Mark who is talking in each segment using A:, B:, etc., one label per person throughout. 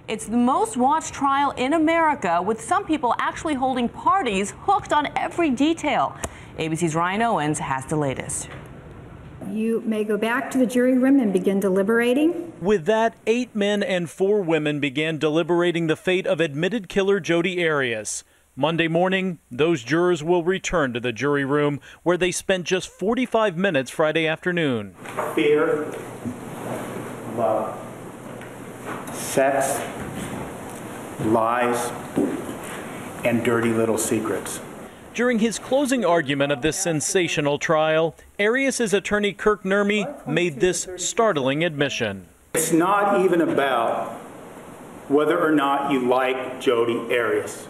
A: It's the most watched trial in America, with some people actually holding parties hooked on every detail. ABC's Ryan Owens has the latest.
B: You may go back to the jury room and begin deliberating.
C: With that, 8 men and 4 women began deliberating the fate of admitted killer Jodi Arias. Monday morning, those jurors will return to the jury room where they spent just 45 minutes Friday afternoon.
D: Fear, love, sex, lies, and dirty little secrets.
C: During his closing argument of this sensational trial, Arias' attorney Kirk Nurmi made this startling admission.
D: It's not even about whether or not you like Jodi Arias.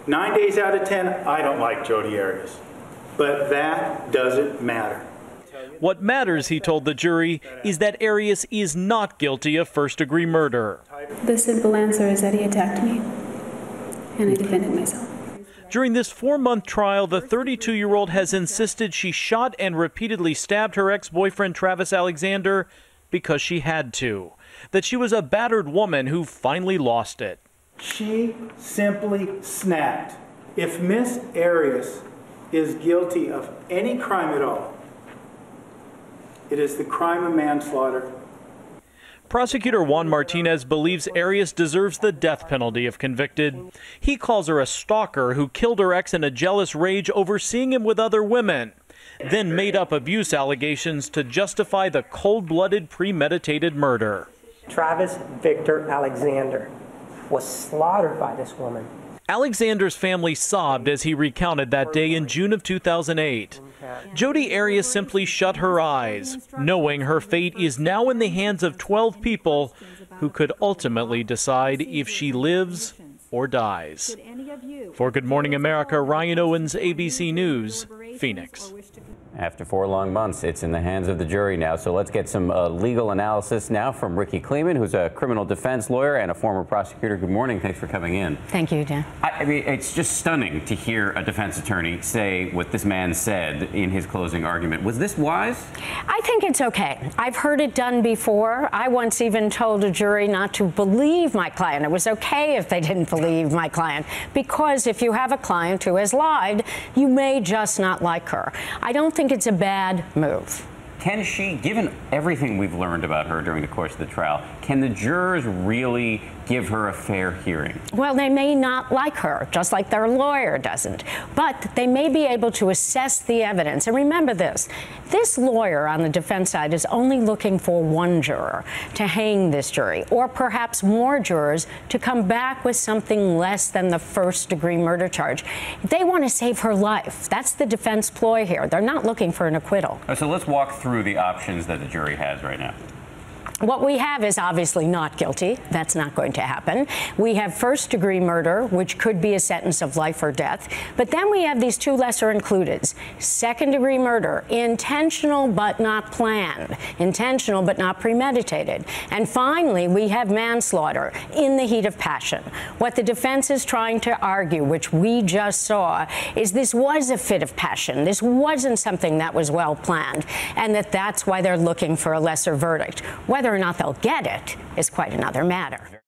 D: 9 days out of 10, I don't like Jodi Arias, but that doesn't matter.
C: What matters, he told the jury, is that Arias is not guilty of first-degree murder.
E: The simple answer is that he attacked me, and I defended myself.
C: During this 4-month trial, the 32-year-old has insisted she shot and repeatedly stabbed her ex-boyfriend Travis Alexander because she had to, that she was a battered woman who finally lost it.
D: She simply snapped. If Miss Arias is guilty of any crime at all, it is the crime of manslaughter.
C: Prosecutor Juan Martinez believes Arias deserves the death penalty if convicted. He calls her a stalker who killed her ex in a jealous rage over seeing him with other women, then made up abuse allegations to justify the cold-blooded, premeditated murder.
F: Travis Victor Alexander was slaughtered by this woman.
C: Alexander's family sobbed as he recounted that day in June of 2008. Jodi Arias simply shut her eyes, knowing her fate is now in the hands of 12 people who could ultimately decide if she lives or dies. For Good Morning America, Ryan Owens, ABC News, Phoenix.
G: After 4 long months, it's in the hands of the jury now. So let's get some legal analysis now from Ricky Kleeman, who's a criminal defense lawyer and a former prosecutor. Good morning. Thanks for coming in.
H: Thank you, Dan.
G: I mean, it's just stunning to hear a defense attorney say what this man said in his closing argument. Was this wise?
H: I think it's okay. I've heard it done before. I once even told a jury not to believe my client. It was okay if they didn't believe my client, because if you have a client who has lied, you may just not like her. I don't think it's a bad move.
G: Can she, given everything we've learned about her during the course of the trial, can the jurors really give her a fair hearing?
H: Well, they may not like her, just like their lawyer doesn't, but they may be able to assess the evidence. And remember this lawyer on the defense side is only looking for one juror to hang this jury, or perhaps more jurors to come back with something less than the first-degree murder charge. They want to save her life. That's the defense ploy here. They're not looking for an acquittal.
G: So let's walk through the options that the jury has right now.
H: What we have is obviously not guilty. That's not going to happen. We have first-degree murder, which could be a sentence of life or death. But then we have these 2 lesser includeds. Second-degree murder, intentional but not planned, intentional but not premeditated. And finally, we have manslaughter in the heat of passion. What the defense is trying to argue, which we just saw, is this was a fit of passion. This wasn't something that was well planned, and that's why they're looking for a lesser verdict. Whether or not they'll get it is quite another matter.